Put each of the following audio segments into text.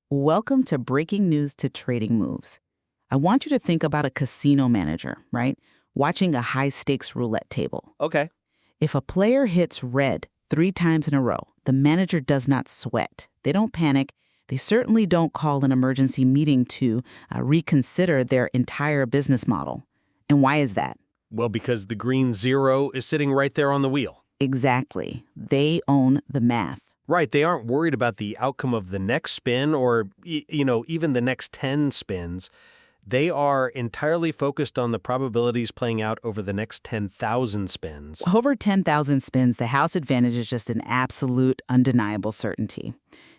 Welcome to Breaking News to Trading Moves. I want you to think about a casino manager, right? Watching a high-stakes roulette table. Okay. If a player hits red 3 times in a row, the manager does not sweat. They don't panic. They certainly don't call an emergency meeting to reconsider their entire business model. And why is that? Well, because the green zero is sitting right there on the wheel. Exactly. They own the math. Right, they aren't worried about the outcome of the next spin or, even the next 10 spins. They are entirely focused on the probabilities playing out over the next 10,000 spins. Over 10,000 spins, the house advantage is just an absolute, undeniable certainty.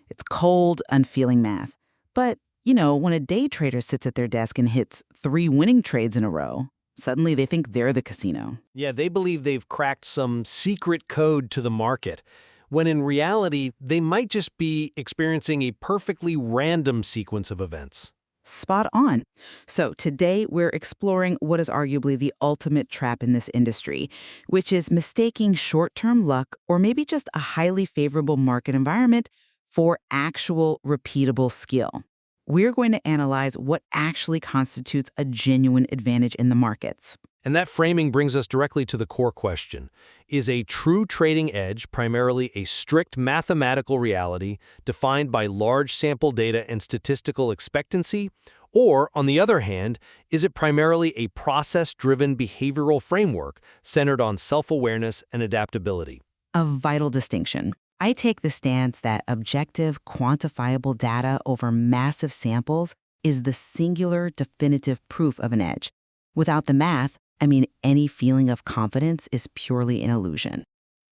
It's cold, unfeeling math. But, when a day trader sits at their desk and hits 3 winning trades in a row, suddenly they think they're the casino. Yeah, they believe they've cracked some secret code to the market, when in reality, they might just be experiencing a perfectly random sequence of events. Spot on. So today we're exploring what is arguably the ultimate trap in this industry, which is mistaking short-term luck or maybe just a highly favorable market environment for actual repeatable skill. We're going to analyze what actually constitutes a genuine advantage in the markets. And that framing brings us directly to the core question. Is a true trading edge primarily a strict mathematical reality defined by large sample data and statistical expectancy? Or, on the other hand, is it primarily a process-driven behavioral framework centered on self-awareness and adaptability? A vital distinction. I take the stance that objective, quantifiable data over massive samples is the singular, definitive proof of an edge. Without the math, any feeling of confidence is purely an illusion.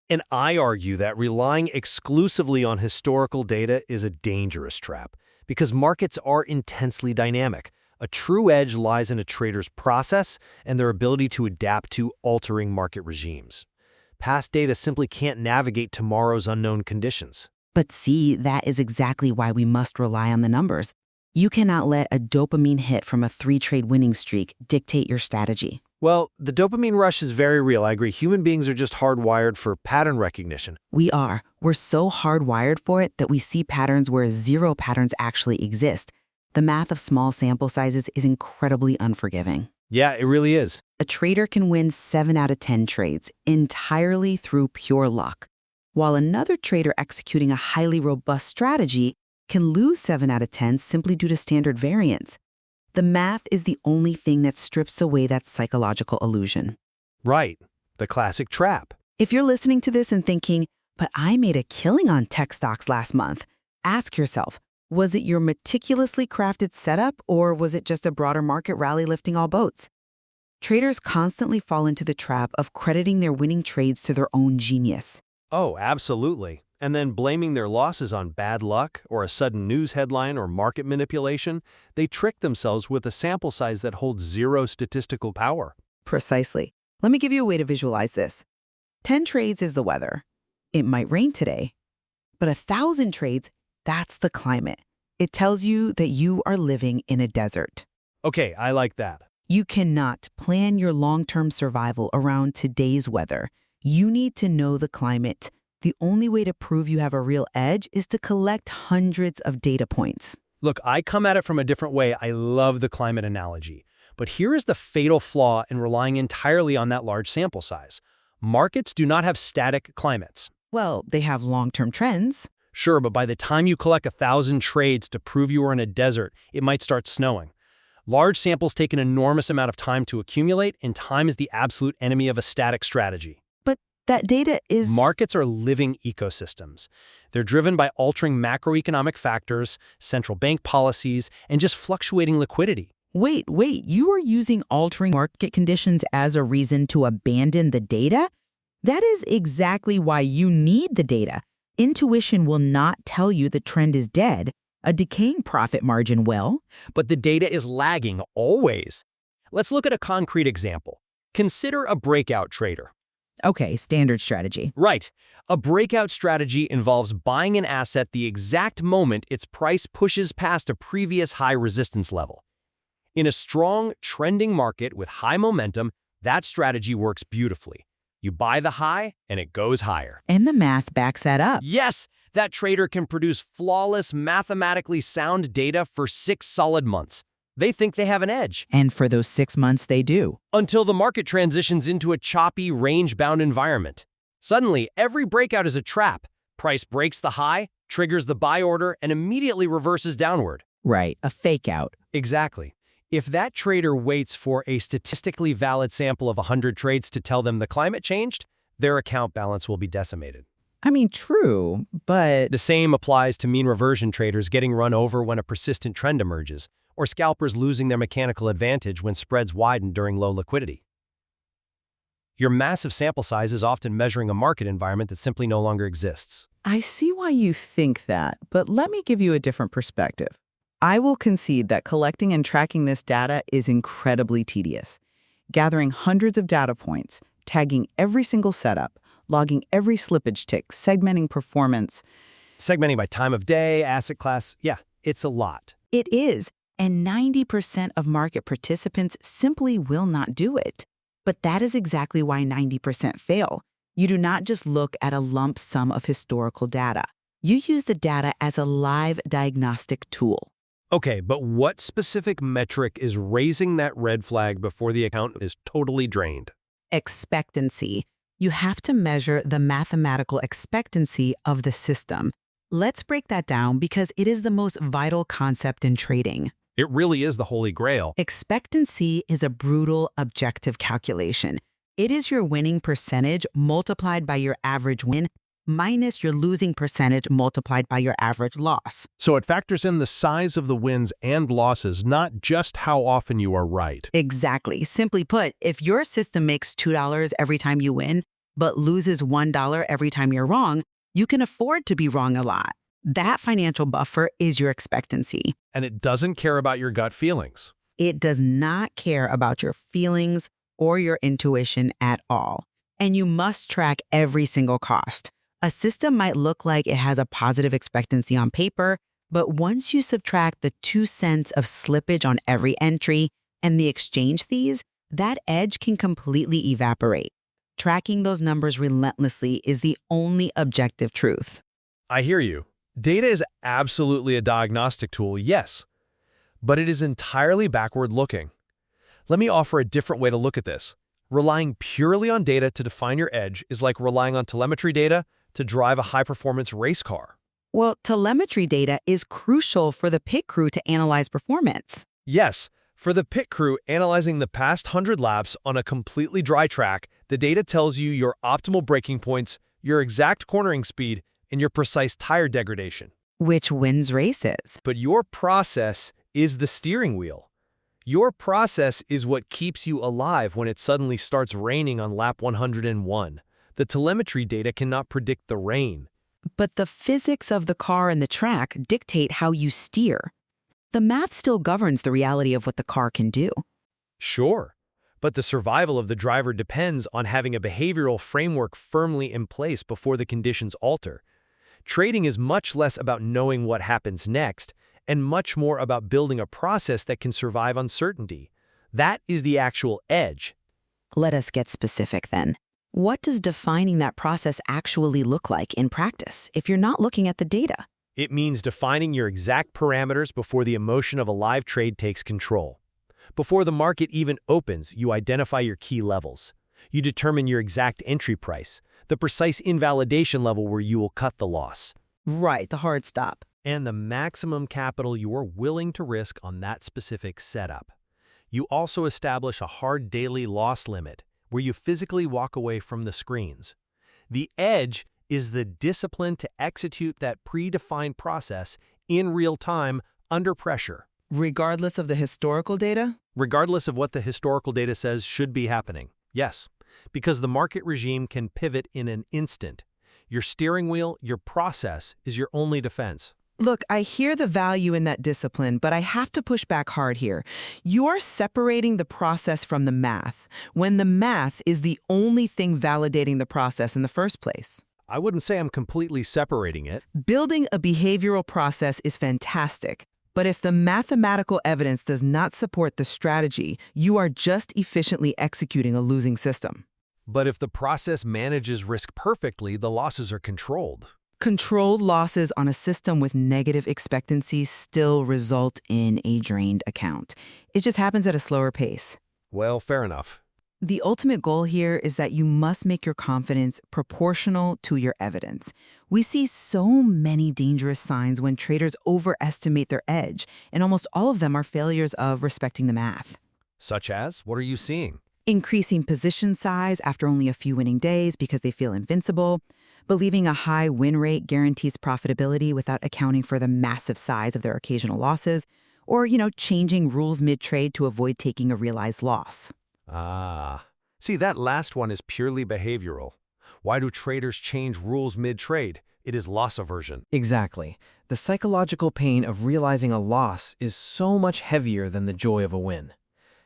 And I argue that relying exclusively on historical data is a dangerous trap, because markets are intensely dynamic. A true edge lies in a trader's process and their ability to adapt to altering market regimes. Past data simply can't navigate tomorrow's unknown conditions. But see, that is exactly why we must rely on the numbers. You cannot let a dopamine hit from a 3-trade winning streak dictate your strategy. Well, the dopamine rush is very real. I agree. Human beings are just hardwired for pattern recognition. We are. We're so hardwired for it that we see patterns where 0 patterns actually exist. The math of small sample sizes is incredibly unforgiving. Yeah, it really is. A trader can win 7 out of 10 trades entirely through pure luck, while another trader executing a highly robust strategy can lose 7 out of 10 simply due to standard variance. The math is the only thing that strips away that psychological illusion. Right. The classic trap. If you're listening to this and thinking, but I made a killing on tech stocks last month, ask yourself, was it your meticulously crafted setup or was it just a broader market rally lifting all boats? Traders constantly fall into the trap of crediting their winning trades to their own genius. Oh, absolutely. And then blaming their losses on bad luck or a sudden news headline or market manipulation, they trick themselves with a sample size that holds 0 statistical power. Precisely. Let me give you a way to visualize this. 10 trades is the weather. It might rain today. But 1,000 trades, that's the climate. It tells you that you are living in a desert. Okay, I like that. You cannot plan your long-term survival around today's weather. You need to know the climate. The only way to prove you have a real edge is to collect hundreds of data points. Look, I come at it from a different way. I love the climate analogy. But here is the fatal flaw in relying entirely on that large sample size. Markets do not have static climates. Well, they have long-term trends. Sure, but by the time you collect 1,000 trades to prove you are in a desert, it might start snowing. Large samples take an enormous amount of time to accumulate, and time is the absolute enemy of a static strategy. But that data is... Markets are living ecosystems. They're driven by altering macroeconomic factors, central bank policies, and just fluctuating liquidity. Wait, you are using altering market conditions as a reason to abandon the data? That is exactly why you need the data. Intuition will not tell you the trend is dead. A decaying profit margin will. But the data is lagging, always. Let's look at a concrete example. Consider a breakout trader. Okay, standard strategy. Right. A breakout strategy involves buying an asset the exact moment its price pushes past a previous high resistance level. In a strong, trending market with high momentum, that strategy works beautifully. You buy the high, and it goes higher. And the math backs that up. Yes, that trader can produce flawless, mathematically sound data for 6 solid months. They think they have an edge. And for those 6 months, they do. Until the market transitions into a choppy, range-bound environment. Suddenly, every breakout is a trap. Price breaks the high, triggers the buy order, and immediately reverses downward. Right, a fake out. Exactly. If that trader waits for a statistically valid sample of 100 trades to tell them the climate changed, their account balance will be decimated. I mean, true, but The same applies to mean reversion traders getting run over when a persistent trend emerges, or scalpers losing their mechanical advantage when spreads widen during low liquidity. Your massive sample size is often measuring a market environment that simply no longer exists. I see why you think that, but let me give you a different perspective. I will concede that collecting and tracking this data is incredibly tedious. Gathering hundreds of data points, tagging every single setup, logging every slippage tick, segmenting performance. Segmenting by time of day, asset class, yeah, it's a lot. It is, and 90% of market participants simply will not do it. But that is exactly why 90% fail. You do not just look at a lump sum of historical data. You use the data as a live diagnostic tool. Okay, but what specific metric is raising that red flag before the account is totally drained? Expectancy. You have to measure the mathematical expectancy of the system. Let's break that down because it is the most vital concept in trading. It really is the holy grail. Expectancy is a brutal, objective calculation. It is your winning percentage multiplied by your average win minus your losing percentage multiplied by your average loss. So it factors in the size of the wins and losses, not just how often you are right. Exactly. Simply put, if your system makes $2 every time you win, but loses $1 every time you're wrong, you can afford to be wrong a lot. That financial buffer is your expectancy. And it doesn't care about your gut feelings. It does not care about your feelings or your intuition at all. And you must track every single cost. A system might look like it has a positive expectancy on paper, but once you subtract the 2 cents of slippage on every entry and the exchange fees, that edge can completely evaporate. Tracking those numbers relentlessly is the only objective truth. I hear you. Data is absolutely a diagnostic tool, yes, but it is entirely backward-looking. Let me offer a different way to look at this. Relying purely on data to define your edge is like relying on telemetry data to drive a high-performance race car. Well, telemetry data is crucial for the pit crew to analyze performance. Yes, for the pit crew analyzing the past 100 laps on a completely dry track, the data tells you your optimal braking points, your exact cornering speed, and your precise tire degradation. Which wins races. But your process is the steering wheel. Your process is what keeps you alive when it suddenly starts raining on lap 101. The telemetry data cannot predict the rain. But the physics of the car and the track dictate how you steer. The math still governs the reality of what the car can do. Sure, but the survival of the driver depends on having a behavioral framework firmly in place before the conditions alter. Trading is much less about knowing what happens next and much more about building a process that can survive uncertainty. That is the actual edge. Let us get specific then. What does defining that process actually look like in practice if you're not looking at the data? It means defining your exact parameters before the emotion of a live trade takes control. Before the market even opens, you identify your key levels. You determine your exact entry price, the precise invalidation level where you will cut the loss. Right, the hard stop. And the maximum capital you are willing to risk on that specific setup. You also establish a hard daily loss limit where you physically walk away from the screens. The edge is the discipline to execute that predefined process in real time under pressure. Regardless of the historical data? Regardless of what the historical data says should be happening. Yes, because the market regime can pivot in an instant. Your steering wheel, your process, is your only defense. Look, I hear the value in that discipline, but I have to push back hard here. You're separating the process from the math, when the math is the only thing validating the process in the first place. I wouldn't say I'm completely separating it. Building a behavioral process is fantastic, but if the mathematical evidence does not support the strategy, you are just efficiently executing a losing system. But if the process manages risk perfectly, the losses are controlled. Controlled losses on a system with negative expectancies still result in a drained account. It just happens at a slower pace. Well, fair enough. The ultimate goal here is that you must make your confidence proportional to your evidence. We see so many dangerous signs when traders overestimate their edge, and almost all of them are failures of respecting the math. Such as, what are you seeing? Increasing position size after only a few winning days because they feel invincible, believing a high win rate guarantees profitability without accounting for the massive size of their occasional losses, or, changing rules mid-trade to avoid taking a realized loss. Ah. See, that last one is purely behavioral. Why do traders change rules mid-trade? It is loss aversion. Exactly. The psychological pain of realizing a loss is so much heavier than the joy of a win.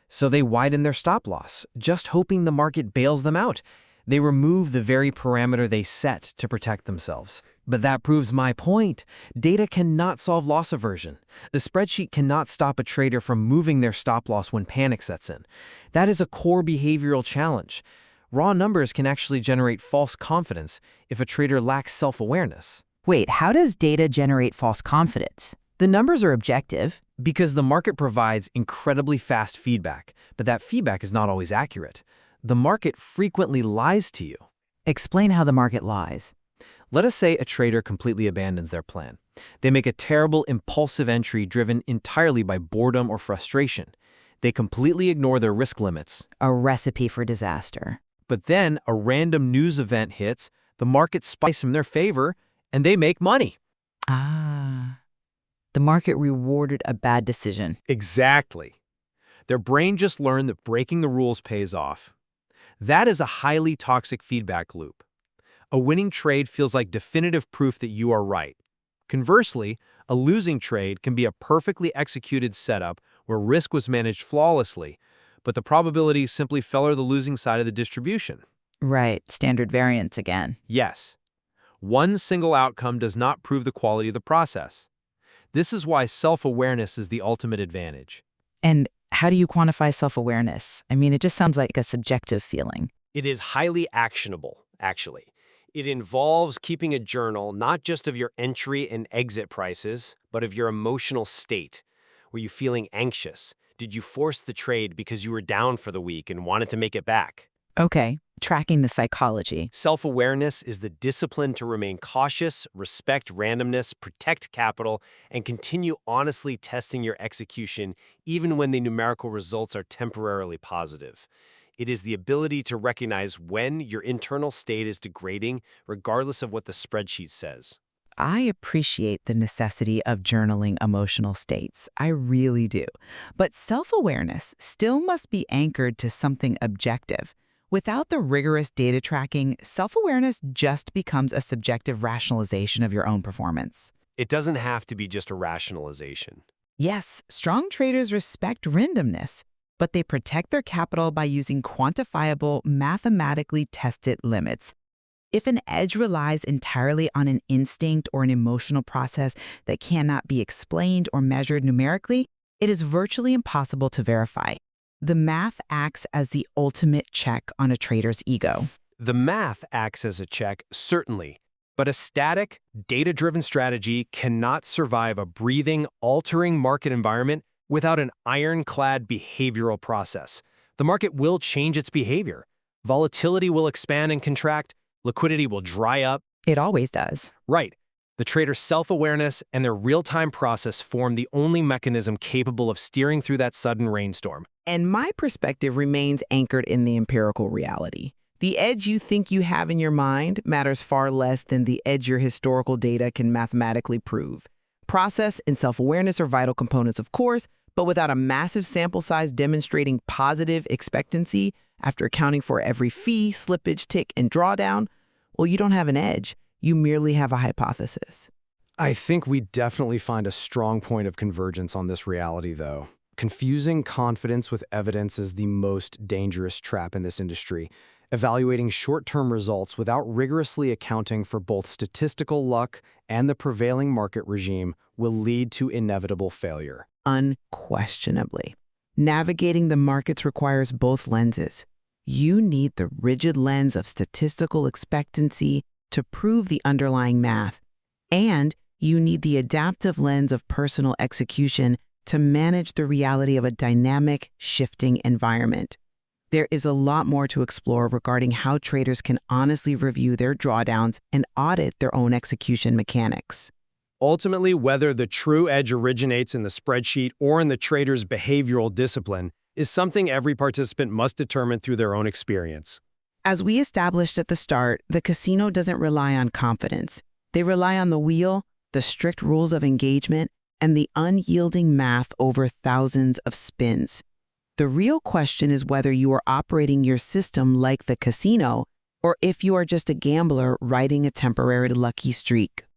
So they widen their stop loss, just hoping the market bails them out. They remove the very parameter they set to protect themselves. But that proves my point. Data cannot solve loss aversion. The spreadsheet cannot stop a trader from moving their stop loss when panic sets in. That is a core behavioral challenge. Raw numbers can actually generate false confidence if a trader lacks self-awareness. Wait, how does data generate false confidence? The numbers are objective. Because the market provides incredibly fast feedback, but that feedback is not always accurate. The market frequently lies to you. Explain how the market lies. Let us say a trader completely abandons their plan. They make a terrible impulsive entry driven entirely by boredom or frustration. They completely ignore their risk limits. A recipe for disaster. But then a random news event hits, the market spikes in their favor, and they make money. Ah. The market rewarded a bad decision. Exactly. Their brain just learned that breaking the rules pays off. That is a highly toxic feedback loop. A winning trade feels like definitive proof that you are right. Conversely, a losing trade can be a perfectly executed setup where risk was managed flawlessly, but the probabilities simply favor the losing side of the distribution. Right, standard variance again. Yes. One single outcome does not prove the quality of the process. This is why self-awareness is the ultimate advantage. And how do you quantify self-awareness? I mean, it just sounds like a subjective feeling. It is highly actionable, actually. It involves keeping a journal not just of your entry and exit prices, but of your emotional state. Were you feeling anxious? Did you force the trade because you were down for the week and wanted to make it back? Okay, tracking the psychology. Self-awareness is the discipline to remain cautious, respect randomness, protect capital, and continue honestly testing your execution even when the numerical results are temporarily positive. It is the ability to recognize when your internal state is degrading, regardless of what the spreadsheet says. I appreciate the necessity of journaling emotional states. I really do. But self-awareness still must be anchored to something objective. Without the rigorous data tracking, self-awareness just becomes a subjective rationalization of your own performance. It doesn't have to be just a rationalization. Yes, strong traders respect randomness, but they protect their capital by using quantifiable, mathematically tested limits. If an edge relies entirely on an instinct or an emotional process that cannot be explained or measured numerically, it is virtually impossible to verify. The math acts as the ultimate check on a trader's ego. The math acts as a check, certainly, but a static, data-driven strategy cannot survive a breathing, altering market environment without an ironclad behavioral process. The market will change its behavior. Volatility will expand and contract. Liquidity will dry up. It always does. Right. The trader's self-awareness and their real-time process form the only mechanism capable of steering through that sudden rainstorm. And my perspective remains anchored in the empirical reality. The edge you think you have in your mind matters far less than the edge your historical data can mathematically prove. Process and self-awareness are vital components, of course, but without a massive sample size demonstrating positive expectancy after accounting for every fee, slippage, tick, and drawdown, well, you don't have an edge. You merely have a hypothesis. I think we definitely find a strong point of convergence on this reality, though. Confusing confidence with evidence is the most dangerous trap in this industry. Evaluating short-term results without rigorously accounting for both statistical luck and the prevailing market regime will lead to inevitable failure. Unquestionably. Navigating the markets requires both lenses. You need the rigid lens of statistical expectancy to prove the underlying math, and you need the adaptive lens of personal execution to manage the reality of a dynamic, shifting environment. There is a lot more to explore regarding how traders can honestly review their drawdowns and audit their own execution mechanics. Ultimately, whether the true edge originates in the spreadsheet or in the trader's behavioral discipline is something every participant must determine through their own experience. As we established at the start, the casino doesn't rely on confidence. They rely on the wheel, the strict rules of engagement, and the unyielding math over thousands of spins. The real question is whether you are operating your system like the casino or if you are just a gambler riding a temporary lucky streak.